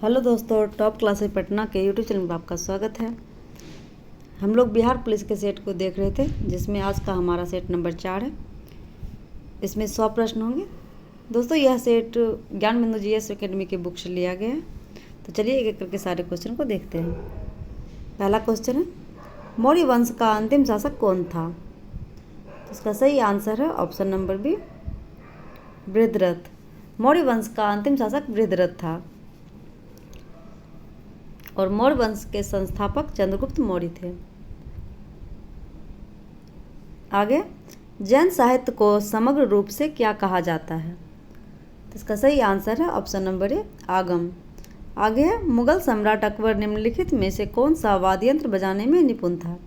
Hello दोस्तों, top classes Patna के YouTube channel पर आपका स्वागत है। हम लोग बिहार पुलिस के सेट को देख रहे थे, जिसमें आज का हमारा सेट नंबर 4 है। इसमें 100 प्रश्न होंगे। दोस्तों, यह सेट ज्ञान बिंदु जीएस एकेडमी की बुक से लिया गया है। तो चलिए एक एक करके सारे क्वेश्चन को देखते हैं। पहला क्वेश्चन है, मौर्य वंश का अंतिम शासक कौन था? तो इसका सही आंसर है option number B, Brihadratha. Maurya वंश का अंतिम शासक बृहद्रथ था और मौर्य वंश के संस्थापक चंद्रगुप्त मौर्य थे। आगे, जैन साहित्य को समग्र रूप से क्या कहा जाता है? तो इसका सही आंसर है ऑप्शन नंबर ए, आगम। आगे है, मुगल सम्राट अकबर निम्नलिखित में से कौन सा वाद्य यंत्र बजाने में निपुण था?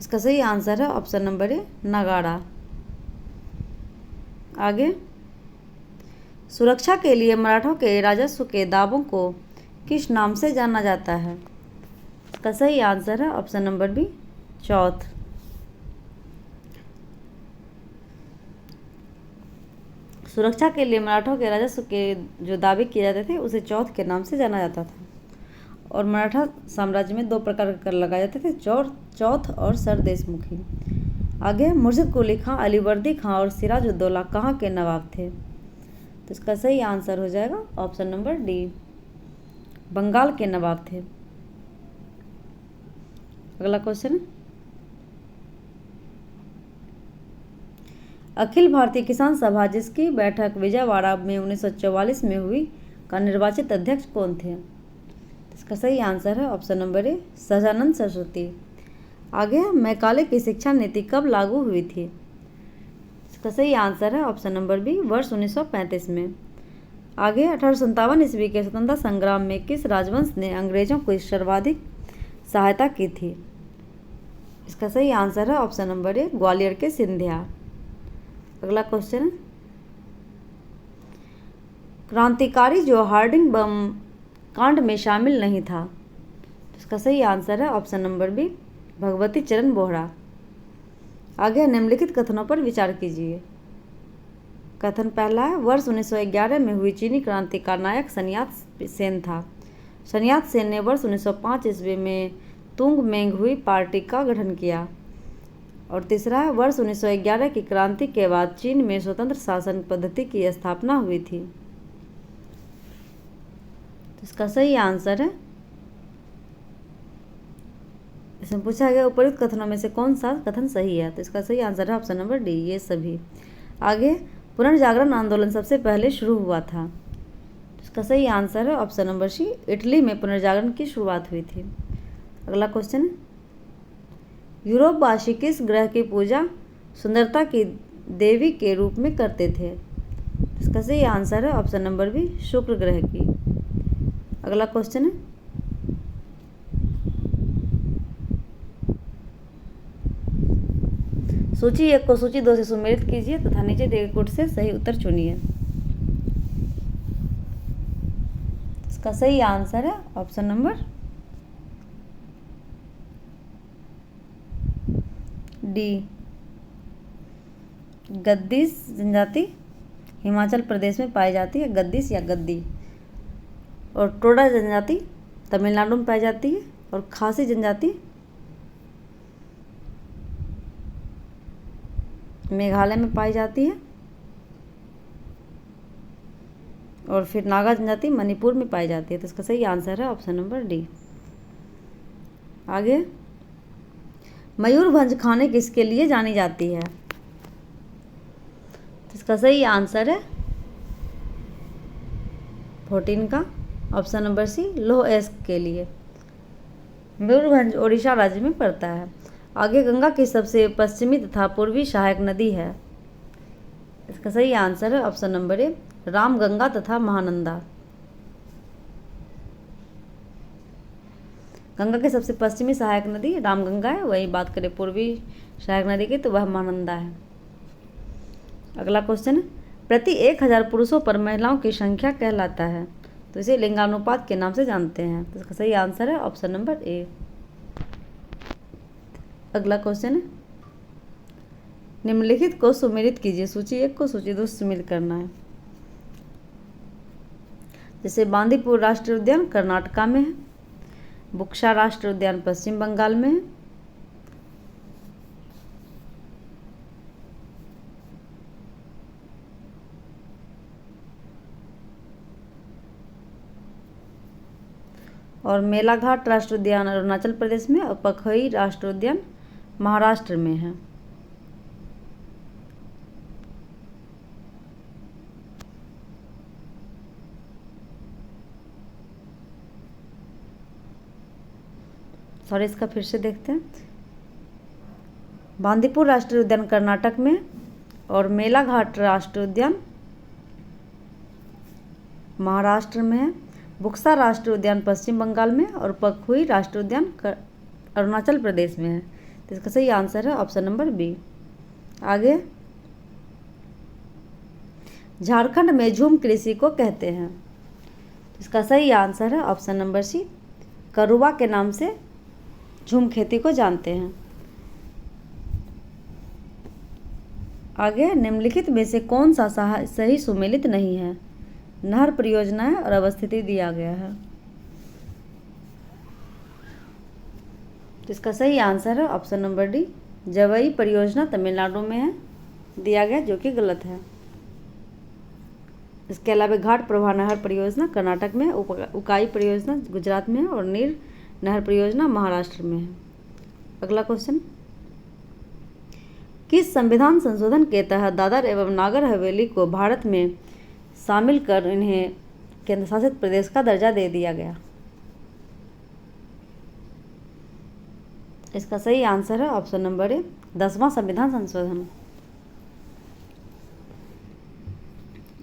इसका सही आंसर है ऑप्शन नंबर ए, नगाड़ा। आगे, सुरक्षा के लिए मराठों के राजस्व के दावों को किस नाम से जाना जाता है? इसका सही आंसर है ऑप्शन नंबर बी, चौथ। सुरक्षा के लिए मराठों के राजस्व के जो दावे किए जाते थे उसे चौथ के नाम से जाना जाता था। और मराठा साम्राज्य में 2 प्रकार के कर लगाए जाते थे, चौथ और सरदेशमुखी। आगे, मुर्शिद कुली खां, अलीवर्दी खां और सिराजुद्दौला कहाँ के नवाब थे? तो इसका सही आंसर हो जाएगा ऑप्शन नंबर डी, बंगाल के नवाब थे। अगला क्वेश्चन, अखिल भारतीय किसान सभा जिसकी बैठक विजयवाड़ा में 1944 में हुई का निर्वाचित अध्यक्ष कौन थे? इसका सही आंसर है ऑप्शन नंबर ए, सहजानंद सरस्वती। आगे, मैकाले की शिक्षा नीति कब लागू हुई थी? इसका सही आंसर है ऑप्शन नंबर बी, वर्ष 1935 में। आगे, 1857 ईस्वी के स्वतंत्रता संग्राम में किस राजवंश ने अंग्रेजों को सर्वाधिक सहायता की थी? इसका सही आंसर है ऑप्शन नंबर ए, ग्वालियर के सिंधिया। अगला क्वेश्चन, क्रांतिकारी जो हार्डिंग बम कांड में शामिल नहीं था? इसका सही आंसर है ऑप्शन नंबर बी, भगवती चरण बोहरा। आगे, निम्नलिखित कथनों पर विचार कीजिए। कथन पहला है, वर्ष 1911 में हुई चीनी क्रांति का नायक सन्यात सेन था। सन्यात सेन ने वर्ष 1905 ईस्वी में तुंग मेंग हुई पार्टी का गठन किया। और तीसरा है, वर्ष 1911 की क्रांति के बाद चीन में स्वतंत्र शासन पद्धति की स्थापना हुई थी। तो इसका सही आंसर है, इसमें पूछा गया उपयुक्त कथनों में से कौन सा कथन सही है? तो इसका सही आंसर है ऑप्शन नंबर डी, ये सभी। आगे, पुनर्जागरण आंदोलन सबसे पहले शुरू हुआ था। इसका सही आंसर है ऑप्शन नंबर सी, इटली में पुनर्जागरण की शुरुआत हुई थी। अगला क्वेश्चन, यूरोपवासी किस ग्रह की पूजा सुंदरता की देवी के रूप में करते थे? इसका सही आंसर है ऑप्शन नंबर बी, शुक्र ग्रह की। अगला क्वेश्चन है, सूची 1 को सूची 2 से सुमेलित कीजिए तथा नीचे दिए गए कोड से सही उत्तर चुनिए। इसका सही आंसर है ऑप्शन नंबर डी, गद्दीस जनजाति हिमाचल प्रदेश में पाई जाती है, गद्दीस या गद्दी। और टोडा जनजाति तमिलनाडु में पाई जाती है और खासी जनजाति मेघालय में पाई जाती है और फिर नागा जनजाति मणिपुर में पाई जाती है। तो इसका सही आंसर है ऑप्शन नंबर डी। आगे, मयूरभंज खाने किसके लिए जानी जाती है? तो इसका सही आंसर है प्रोटीन का, ऑप्शन नंबर सी, लौह अयस्क के लिए। मयूरभंज ओडिशा राज्य में पड़ता है। आगे, गंगा की सबसे पश्चिमी तथा पूर्वी सहायक नदी है? इसका सही आंसर है ऑप्शन नंबर ए, रामगंगा तथा महानंदा। गंगा की सबसे पश्चिमी सहायक नदी रामगंगा है, वही बात करें पूर्वी सहायक नदी की तो वह महानंदा है। अगला क्वेश्चन, प्रति 1000 पुरुषों पर महिलाओं की संख्या कहलाता है? तो इसे लिंगानुपात के नाम से जानते हैं। तो इसका सही आंसर है ऑप्शन नंबर ए। अगला क्वेश्चन है, निम्नलिखित को सुमेलित कीजिए। सूची 1 को सूची 2 से सुमेलित करना है। जैसे बांदीपुर राष्ट्रीय उद्यान कर्नाटका में है, बुक्सा राष्ट्रीय उद्यान पश्चिम बंगाल में है, और मेलाघाट राष्ट्रीय उद्यान अरुणाचल प्रदेश में और पखई राष्ट्रीय उद्यान महाराष्ट्र में है। सॉरी, इसका फिर से देखते हैं। बांदीपुर राष्ट्रीय उद्यान कर्नाटक में और मेलाघाट राष्ट्रीय उद्यान महाराष्ट्र में है, बुक्सा राष्ट्रीय उद्यान पश्चिम बंगाल में और पखुई राष्ट्रीय उद्यान अरुणाचल प्रदेश में है। तो इसका सही आंसर है ऑप्शन नंबर बी। आगे, झारखंड में झूम कृषि को कहते हैं। इसका सही आंसर है ऑप्शन नंबर सी, करुआ के नाम से झूम खेती को जानते हैं। आगे, निम्नलिखित में से कौन सा सही सुमेलित नहीं है? नहर परियोजना है और अवस्थिति दिया गया है। तो इसका सही आंसर है ऑप्शन नंबर डी, जवई परियोजना तमिलनाडु में है दिया गया, जो कि गलत है। इसके अलावा घाट प्रवाह नहर परियोजना कर्नाटक में, उकाई परियोजना गुजरात में है और नीर नहर परियोजना महाराष्ट्र में है। अगला क्वेश्चन, किस संविधान संशोधन के तहत दादर एवं नागर हवेली को भारत में शामिल कर इन्हें केंद्र शासित प्रदेश का दर्जा दे दिया गया? इसका सही आंसर है ऑप्शन नंबर ए, 10वां संविधान संशोधन।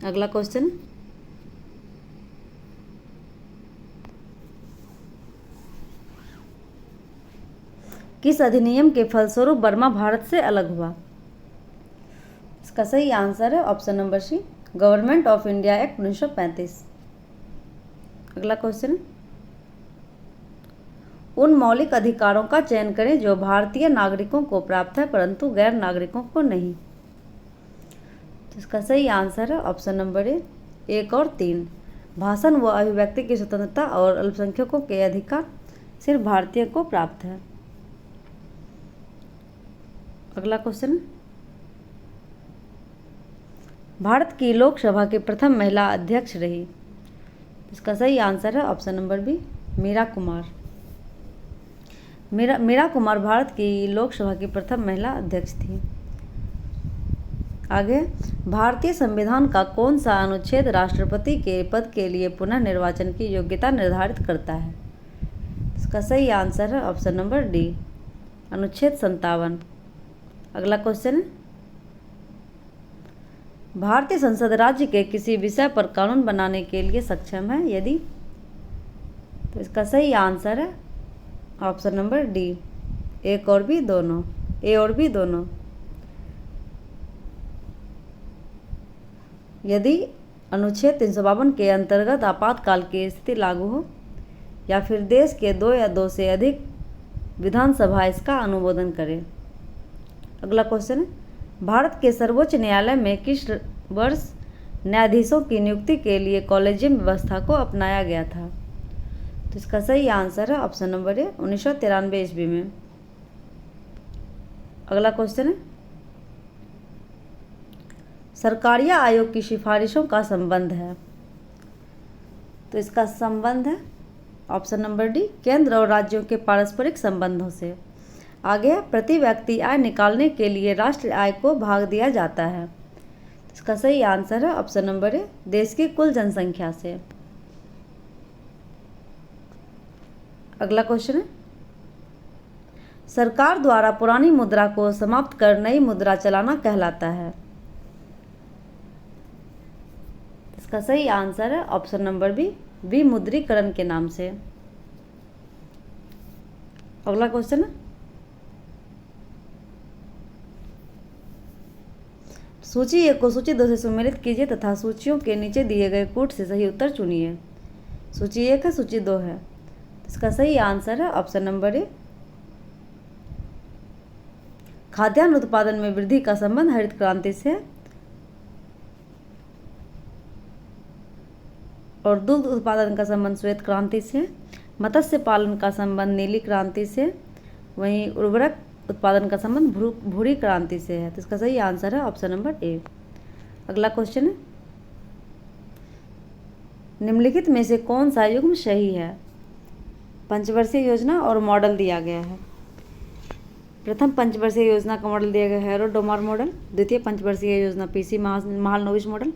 अगला क्वेश्चन, किस अधिनियम के फलस्वरूप बर्मा भारत से अलग हुआ? इसका सही आंसर है option number C, government of India act 1935। अगला क्वेश्चन, उन मौलिक अधिकारों का चयन करें जो भारतीय नागरिकों को प्राप्त है परंतु गैर नागरिकों को नहीं। तो इसका सही आंसर है ऑप्शन नंबर ए, 1 और 3। भाषण व अभिव्यक्ति की स्वतंत्रता और अल्पसंख्यकों के अधिकार सिर्फ भारतीय को प्राप्त है। अगला क्वेश्चन, भारत की लोकसभा की प्रथम महिला अध्यक्ष रही। इसका सही आंसर है option number B, Meera Kumar. Meera Kumar Bharat की लोकसभा की प्रथम महिला अध्यक्ष थी। आगे, भारतीय संविधान का कौन सा अनुच्छेद राष्ट्रपति के पद के लिए पुनः निर्वाचन की योग्यता निर्धारित करता है? इसका सही आंसर है ऑप्शन नंबर डी, अनुच्छेद 57। अगला क्वेश्चन, भारतीय संसद राज्य के किसी विषय पर कानून बनाने के लिए सक्षम है यदि? तो इसका सही आंसर है ऑप्शन नंबर डी, ए और बी दोनों। यदि अनुच्छेद 352 के अंतर्गत आपातकाल की स्थिति लागू हो या फिर देश के 2 या 2 से अधिक विधानसभा इसका अनुमोदन करे। अगला क्वेश्चन, भारत के सर्वोच्च न्यायालय में किस वर्ष न्यायाधीशों की नियुक्ति के लिए कॉलेजियम व्यवस्था को अपनाया गया था? तो इसका सही आंसर है ऑप्शन नंबर ए, 1993 ईस्वी में। अगला क्वेश्चन है, सरकारिया आयोग की सिफारिशों का संबंध है। तो इसका संबंध है ऑप्शन नंबर डी, केंद्र और राज्यों के पारस्परिक संबंधों से। आगे, प्रति व्यक्ति आय निकालने के लिए राष्ट्रीय आय को भाग दिया जाता है। इसका सही आंसर है ऑप्शन नंबर ए, देश की कुल जनसंख्या से। अगला क्वेश्चन है, सरकार द्वारा पुरानी मुद्रा को समाप्त कर नई मुद्रा चलाना कहलाता है। इसका सही आंसर है ऑप्शन नंबर बी, विमुद्रीकरण के नाम से। अगला क्वेश्चन है, सूची 1 को सूची 2 से सुमेलित कीजिए तथा सूचियों के नीचे दिए गए कूट से सही उत्तर चुनिए। सूची 1 है, सूची 2 है। इसका सही आंसर है ऑप्शन नंबर ए, खाद्यान्न उत्पादन में वृद्धि का संबंध हरित क्रांति से। और दुग्ध उत्पादन का संबंध श्वेत क्रांति से, मत्स्य पालन का संबंध नीली क्रांति से, वहीं उर्वरक उत्पादन का संबंध भूरी क्रांति से है। तो इसका सही आंसर है ऑप्शन नंबर ए। अगला क्वेश्चन है, निम्नलिखित में से कौन सा युग्म सही है? पंचवर्षीय योजना और मॉडल दिया गया है। प्रथम पंचवर्षीय योजना का मॉडल दिया गया है हेरोडोमार मॉडल, द्वितीय पंचवर्षीय योजना पीसी महालनोबिस मॉडल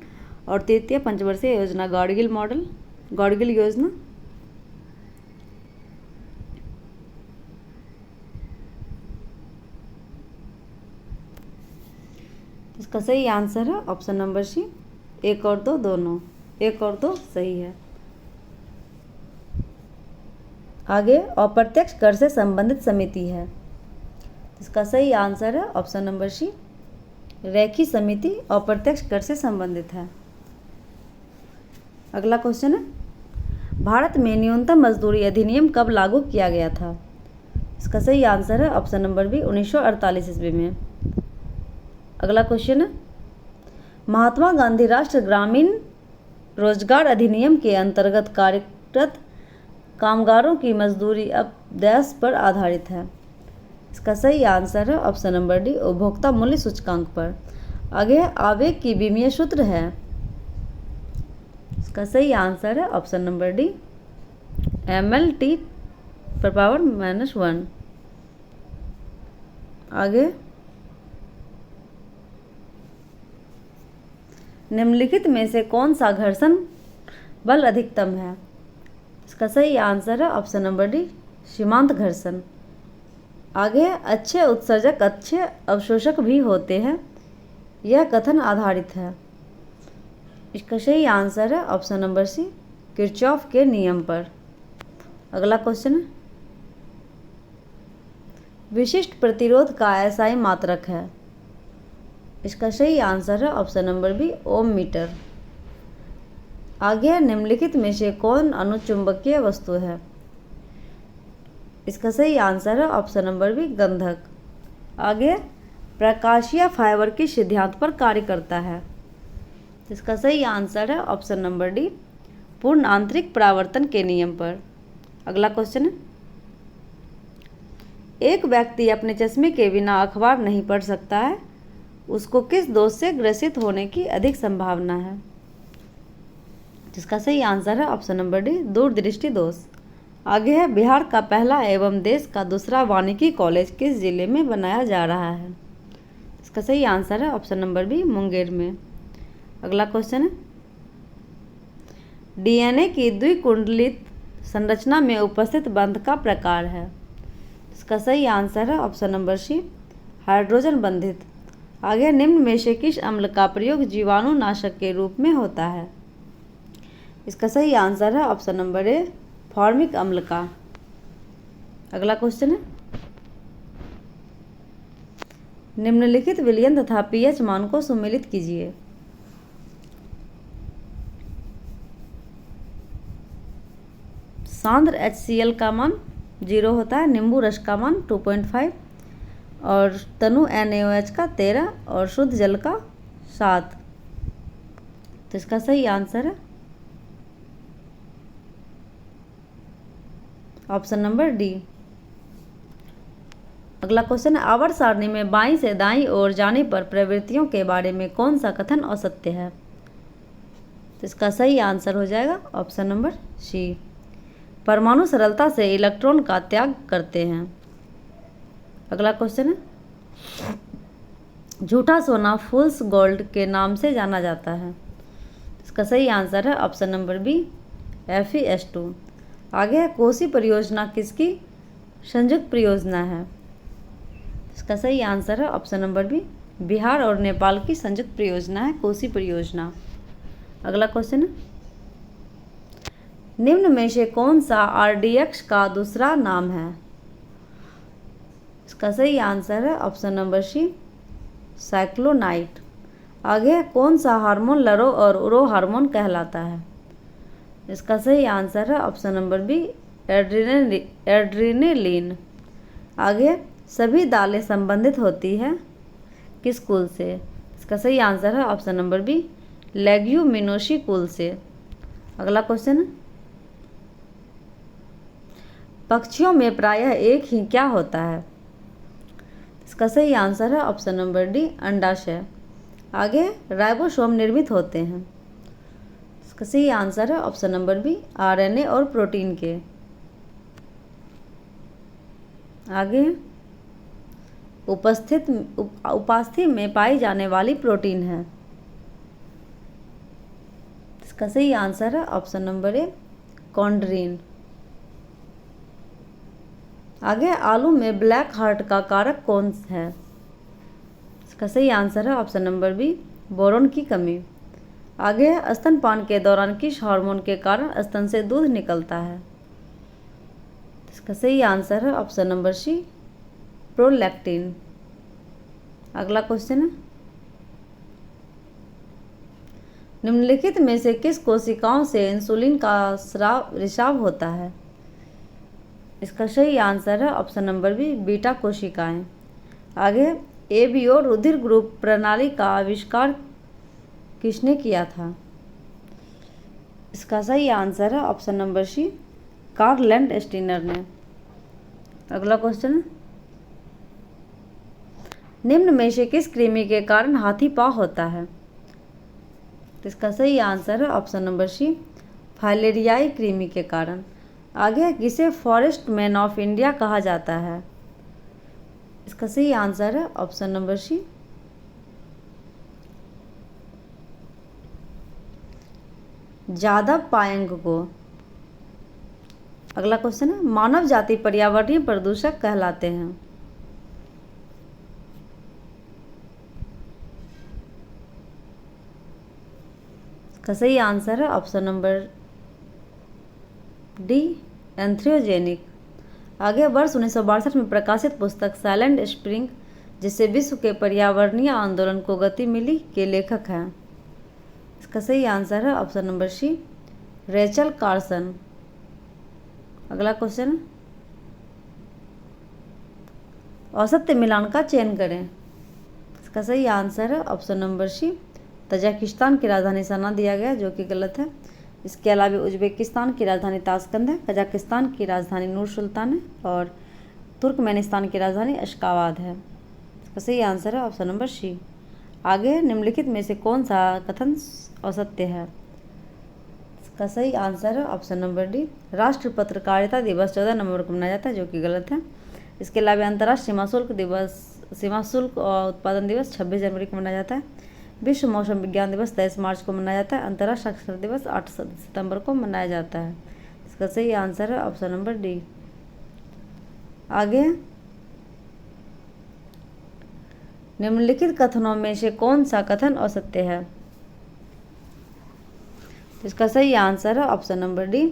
और तृतीय पंचवर्षीय योजना गॉडगिल मॉडल, गॉडगिल योजना। इसका सही आंसर है ऑप्शन नंबर सी, 1 और 2 दोनों, 1 और 2 सही है। आगे अप्रत्यक्ष कर से संबंधित समिति है। इसका सही आंसर है ऑप्शन नंबर सी, रेखी समिति अप्रत्यक्ष कर से संबंधित है। अगला क्वेश्चन है, भारत में न्यूनतम मजदूरी अधिनियम कब लागू किया गया था? इसका सही आंसर है ऑप्शन नंबर बी, 1948 ईस्वी में। अगला क्वेश्चन है, महात्मा गांधी राष्ट्रीय ग्रामीण रोजगार अधिनियम के अंतर्गत कार्यरत कामगारों की मजदूरी अपव्यय पर आधारित है। इसका सही आंसर है ऑप्शन नंबर डी, उपभोक्ता मूल्य सूचकांक पर। आगे आवेग की विमीय सूत्र है। इसका सही आंसर है ऑप्शन नंबर डी, mLT/-1। आगे निम्नलिखित में से कौन सा घर्षण बल अधिकतम है? इसका सही आंसर है ऑप्शन नंबर डी, सीमांत घर्षण। आगे अच्छे उत्सर्जक अच्छे अवशोषक भी होते हैं, यह कथन आधारित है। इसका सही आंसर है ऑप्शन नंबर सी, किरचॉफ के नियम पर। अगला क्वेश्चन है, विशिष्ट प्रतिरोध का एसआई मात्रक है। इसका सही आंसर है ऑप्शन नंबर बी, ओम मीटर। आगे निम्नलिखित में से कौन अनुचुंबकीय वस्तु है? इसका सही आंसर है ऑप्शन नंबर बी, गंधक। आगे प्रकाशीय फाइबर किस सिद्धांत पर कार्य करता है? इसका सही आंसर है ऑप्शन नंबर डी, पूर्ण आंतरिक परावर्तन के नियम पर। अगला क्वेश्चन है, एक व्यक्ति अपने चश्मे के बिना अखबार नहीं पढ़ सकता है, उसको किस दोष से ग्रसित होने की अधिक संभावना है? जिसका सही आंसर है ऑप्शन नंबर डी, दूरदृष्टि दोष। आगे है, बिहार का पहला एवं देश का दूसरा वानिकी कॉलेज किस जिले में बनाया जा रहा है? इसका सही आंसर है ऑप्शन नंबर बी, मुंगेर में। अगला क्वेश्चन है, डीएनए की द्विकुंडलित संरचना में उपस्थित बंध का प्रकार है। इसका सही आंसर है ऑप्शन नंबर सी, हाइड्रोजन बंधित। आगे निम्न में से किस अम्ल का प्रयोग जीवाणुनाशक के रूप में होता है? इसका सही आंसर है ऑप्शन नंबर ए, फॉर्मिक अम्ल का। अगला क्वेश्चन है, निम्नलिखित विलयन तथा पीएच मान को सुमेलित कीजिए। सांद्र HCl का मान 0 होता है, नींबू रस का मान 2.5 और तनु NaOH का 13 और शुद्ध जल का 7। तो इसका सही आंसर है ऑप्शन नंबर डी। अगला क्वेश्चन है, आवर्त सारणी में बाईं से दाईं ओर जाने पर प्रवृत्तियों के बारे में कौन सा कथन असत्य है? तो इसका सही आंसर हो जाएगा ऑप्शन नंबर सी, परमाणु सरलता से इलेक्ट्रॉन का त्याग करते हैं। अगला क्वेश्चन है, झूठा सोना फूल्स गोल्ड के नाम से जाना जाता है। इसका सही आंसर है ऑप्शन नंबर बी, FeS2। आगे है, कोसी परियोजना किसकी संयुक्त परियोजना है? इसका सही आंसर है ऑप्शन नंबर बी, बिहार और नेपाल की संयुक्त परियोजना है कोसी परियोजना। अगला क्वेश्चन है, निम्न में से कौन सा RDX का दूसरा नाम है? इसका सही आंसर है ऑप्शन नंबर सी, साइक्लोनाइट। आगे कौन सा हार्मोन लरो और उरो हार्मोन कहलाता है? इसका सही आंसर है ऑप्शन नंबर बी, एड्रेनलिन। आगे सभी दालें संबंधित होती है किस कुल से? इसका सही आंसर है ऑप्शन नंबर बी, लेग्यूमिनोसी कुल से। अगला क्वेश्चन, पक्षियों में प्रायः एक ही क्या होता है? इसका सही आंसर है ऑप्शन नंबर डी, अंडाशय। आगे, राइबोसोम निर्मित होते हैं। इसका सही आंसर है ऑप्शन नंबर बी, आरएनए और प्रोटीन के। आगे, उपास्थि में पाई जाने वाली प्रोटीन है। इसका सही आंसर है ऑप्शन नंबर ए, कॉन्ड्रीन। आगे, आलू में ब्लैक हार्ट का कारक कौन है? इसका सही आंसर है ऑप्शन नंबर बी, बोरोन की कमी। आगे, स्तनपान के दौरान किस हार्मोन के कारण स्तन से दूध निकलता है? इसका सही आंसर है ऑप्शन नंबर सी, प्रोलैक्टिन। अगला क्वेश्चन है, निम्नलिखित में से किस कोशिकाओं से इंसुलिन का रिसाव होता है? इसका सही आंसर है ऑप्शन नंबर बी, बीटा कोशिकाएं। आगे, एबीओ रुधिर ग्रुप प्रणाली का आविष्कार किसने किया था? इसका सही आंसर है option number C, Karl Landsteiner ने। अगला क्वेश्चन, निम्न में से किस कृमि के कारण हाथी पाँव होता है? इसका सही आंसर है ऑप्शन नंबर सी, फाइलेरियाई कृमि के कारण। आगे, किसे फॉरेस्ट मैन ऑफ इंडिया कहा जाता है? इसका सही आंसर है option number C, Jadav Payeng को। अगला क्वेश्चन है, मानव जाति पर्यावरणीय प्रदूषक कहलाते हैं। इसका सही आंसर है ऑप्शन नंबर डी, एंथ्रोजेनिक। आगे, वर्ष 1962 में प्रकाशित पुस्तक साइलेंट स्प्रिंग, जिससे विश्व के पर्यावरणीय आंदोलन को गति मिली, के लेखक हैं। इसका सही आंसर है option number C, Rachel Carson. अगला क्वेश्चन, औसत्य मिलान का चयन करें। इसका सही आंसर है ऑप्शन नंबर सी, तजाकिस्तान की राजधानी सना दिया गया, जो कि गलत है। इसके अलावा उज्बेकिस्तान की राजधानी ताशकंद है, कजाकिस्तान की राजधानी नूर सुल्तान है और तुर्कमेनिस्तान की राजधानी अशकाबाद है। इसका सही आंसर है ऑप्शन नंबर सी। आगे, निम्नलिखित में से कौन सा कथन असत्य है? इसका सही आंसर है ऑप्शन नंबर डी, राष्ट्रीय पत्रकारिता दिवस 14 नवंबर को मनाया जाता है, जो कि गलत है। इसके अलावा अंतर्राष्ट्रीय सीमा शुल्क और उत्पादन दिवस 26 जनवरी को मनाया जाता है। विश्व मौसम विज्ञान दिवस 23 मार्च को मनाया जाता है। अंतर्राष्ट्रीय साक्षरता दिवस 8 सितंबर को मनाया जाता है। इसका सही आंसर है ऑप्शन नंबर डी। आगे, निम्नलिखित कथनों में से कौन सा कथन असत्य है? इसका सही आंसर है ऑप्शन नंबर डी,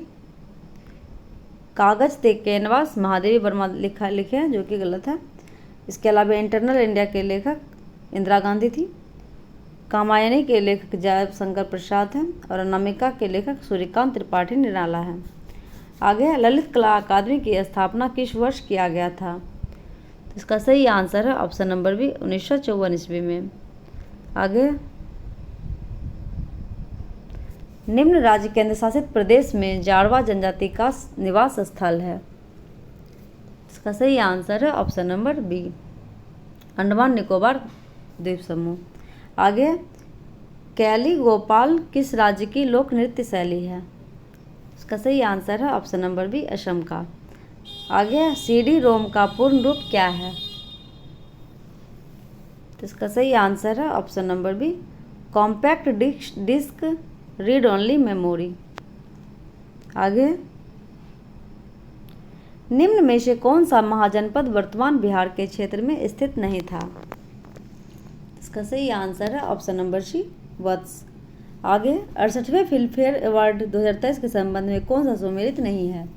कागज ते कैनवास महादेवी वर्मा लिखे हैं, जो कि गलत है। इसके अलावा इंटरनल इंडिया के लेखक इंदिरा गांधी थी, कामायनी के लेखक जयशंकर प्रसाद हैं और अनामिका के लेखक सूर्यकांत त्रिपाठी निराला हैं। आगे, ललित कला अकादमी की स्थापना किस वर्ष किया गया था? इसका सही आंसर है ऑप्शन नंबर बी, 1954 ईस्वी में। आगे, निम्न राज्य केंद्र शासित प्रदेश में जारवा जनजाति का निवास स्थल है। इसका सही आंसर है option number B, Andaman Nicobar द्वीप समूह। आगे, कैली गोपाल किस राज्य की लोक नृत्य शैली है? इसका सही आंसर है ऑप्शन नंबर बी, असम का। आगे, सीडी रोम का पूर्ण रूप क्या है? तो इसका सही आंसर है option number B, compact disc read only memory. आगे, निम्न में से कौन सा महाजनपद वर्तमान बिहार के क्षेत्र में स्थित नहीं था? इसका सही आंसर है ऑप्शन नंबर सी, वत्स। आगे, 68वें फिल्मफेयर अवार्ड 2023 के संबंध में कौन सा सुमेलित नहीं है?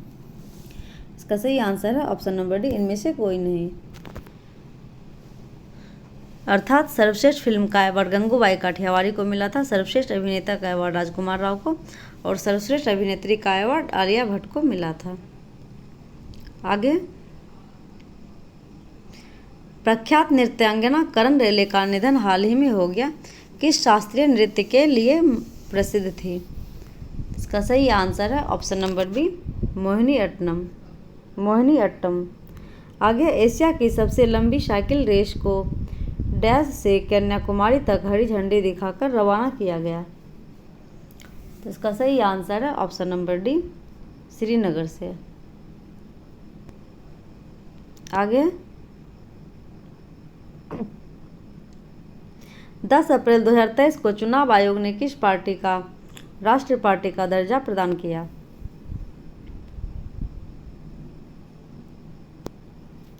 इसका सही आंसर है ऑप्शन नंबर डी, इनमें से कोई नहीं। अर्थात सर्वश्रेष्ठ फिल्म का अवार्ड गंगूबाई काठियावाड़ी को मिला था, सर्वश्रेष्ठ अभिनेता का अवार्ड राजकुमार राव को और सर्वश्रेष्ठ अभिनेत्री का अवार्ड आलिया भट्ट को मिला था। आगे, प्रख्यात नृत्यांगना करण रेले का निधन हाल ही में हो गया, किस शास्त्रीय नृत्य के लिए प्रसिद्ध थी? इसका इसका सही आंसर है option number B, Mohiniyattam. Mohiniyattam. आगे, एशिया की सबसे लंबी साइकिल रेस को डैश से कन्याकुमारी तक हरी झंडी दिखाकर रवाना किया गया। तो इसका सही आंसर है ऑप्शन नंबर डी, श्रीनगर से। आगे, 10 अप्रैल 2023 को चुनाव आयोग ने किस पार्टी का राष्ट्रीय पार्टी का दर्जा प्रदान किया?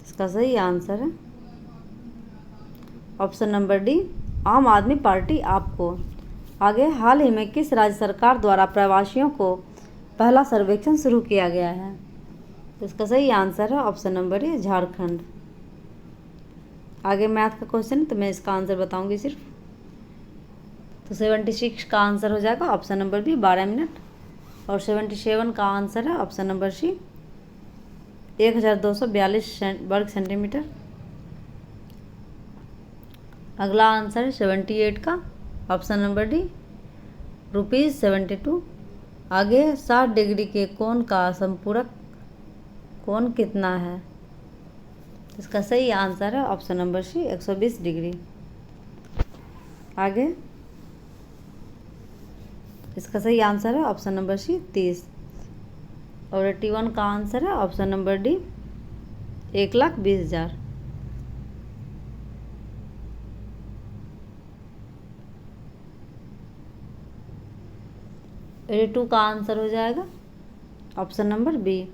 इसका सही आंसर है ऑप्शन नंबर डी, आम आदमी पार्टी आपको। आगे, हाल ही में किस राज्य सरकार द्वारा प्रवासियों को पहला सर्वेक्षण शुरू किया गया है? तो इसका सही आंसर है ऑप्शन नंबर ए, झारखंड। आगे मैथ का क्वेश्चन है, तो मैं इसका आंसर बताऊंगी सिर्फ। तो 76 का आंसर हो जाएगा ऑप्शन नंबर बी, 12 मिनट। और 77 का आंसर है ऑप्शन नंबर सी, 1242 वर्ग सेंटीमीटर। अगला आंसर है 78 का ऑप्शन नंबर डी, ₹72। आगे, 60 डिग्री के कोण का संपूरक कोण कितना है? इसका सही आंसर है ऑप्शन नंबर सी, 120 डिग्री। आगे, इसका सही आंसर है ऑप्शन नंबर सी, 30। और 81 का आंसर है ऑप्शन नंबर डी, 1,20,000। और 82 का आंसर हो जाएगा ऑप्शन नंबर बी,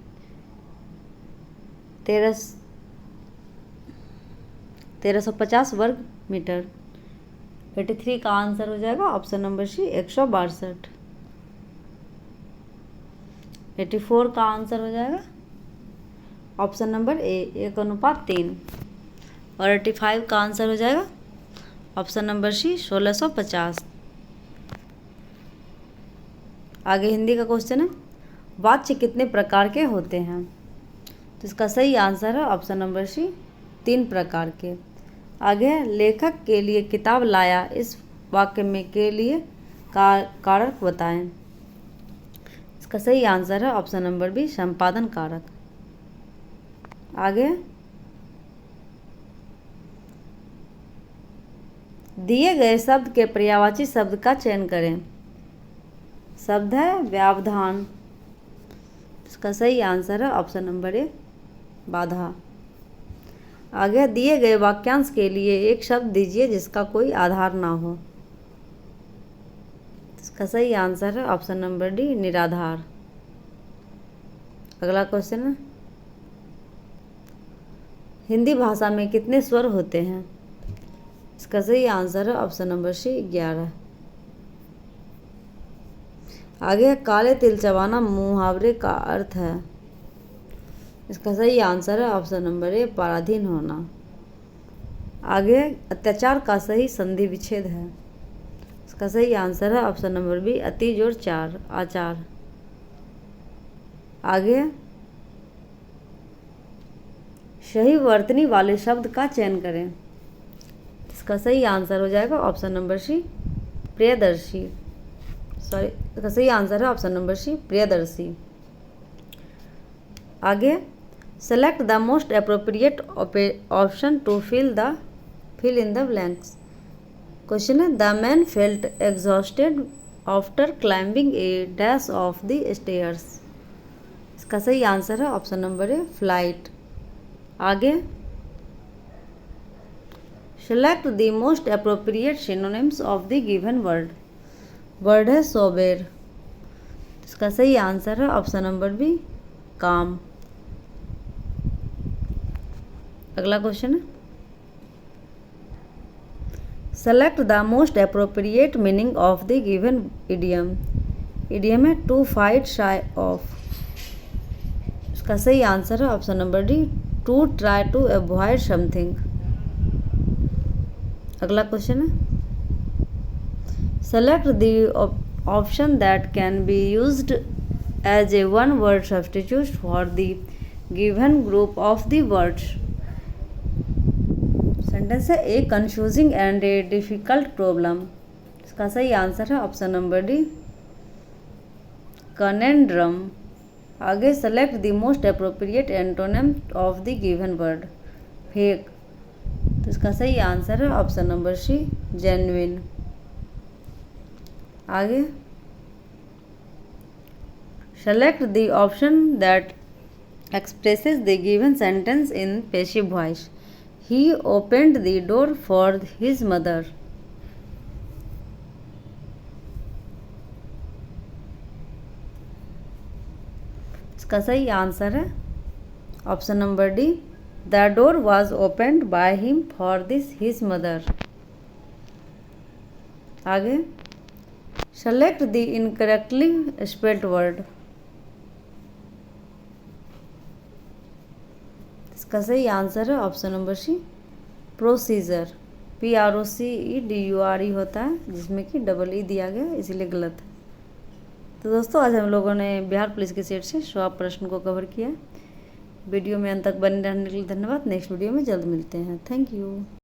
1350 वर्ग मीटर। 83 का आंसर हो जाएगा ऑप्शन नंबर सी, 162। 84 का आंसर हो जाएगा ऑप्शन नंबर ए, 1:3। और 85 का आंसर हो जाएगा ऑप्शन नंबर सी, 1650। आगे हिंदी का क्वेश्चन है, वाच्य कितने प्रकार के होते हैं? तो इसका सही आंसर है ऑप्शन नंबर सी, 3 प्रकार के। आगे, लेखक के लिए किताब लाया, इस वाक्य में के लिए कारक बताएं। इसका सही आंसर है ऑप्शन नंबर बी, संपादन कारक। आगे, दिए गए शब्द के पर्यायवाची शब्द का चयन करें। शब्द है व्यवधान। इसका सही आंसर है ऑप्शन नंबर ए, बाधा। आगे, दिए गए वाक्यांश के लिए एक शब्द दीजिए जिसका कोई आधार ना हो। इसका सही आंसर है ऑप्शन नंबर डी, निराधार। अगला क्वेश्चन है, हिंदी भाषा में कितने स्वर होते हैं? इसका सही आंसर है ऑप्शन नंबर सी, 11। आगे, काले तिल चबाना मुहावरे का अर्थ है। इसका सही आंसर है ऑप्शन नंबर ए, पराधीन होना। आगे, अत्याचार का सही संधि विच्छेद है। इसका सही आंसर है ऑप्शन नंबर बी, अति जोड़ चार, आचार। आगे, सही वर्तनी वाले शब्द का चयन करें। इसका सही आंसर हो जाएगा ऑप्शन नंबर सी, प्रियदर्शी। इसका सही आंसर है ऑप्शन नंबर सी, प्रियदर्शी। आगे, select the most appropriate option to fill in the blanks. Question है, the man felt exhausted after climbing a dash of the stairs. इसका सही आंसर है ऑप्शन नंबर ए, फ्लाइट। आगे, select the most appropriate synonyms of the given word. Word है sober. इसका सही answer है option number B, काम। अगला क्वेश्चन है, select the most appropriate meaning of the given idiom. Idiom है टू फाइट शाई ऑफ। इसका सही आंसर है option number D, to try to avoid something. अगला क्वेश्चन है, select the option that can be used as a one word substitute for the given group of the words. Sentence है, a confusing and a difficult problem. इसका सही answer है option number D, conundrum. आगे select the most appropriate antonym of the given word. Fake. तो इसका सही answer है option number सी, genuine. आगे select the option that expresses the given sentence in passive voice. He opened the door for his mother. इसका सही answer है option number D, the door was opened by him for this his mother. आगे select the incorrectly spelled word. इसका सही answer है option number C, procedure. PROCEDURE होता है, जिसमें कि डबल ई दिया गया, इसीलिए गलत है। तो दोस्तों आज हम लोगों ने बिहार पुलिस के सेट से 100 प्रश्न को कवर किया। वीडियो में अंत तक बने रहने के लिए धन्यवाद। नेक्स्ट वीडियो में जल्द मिलते हैं। Thank you.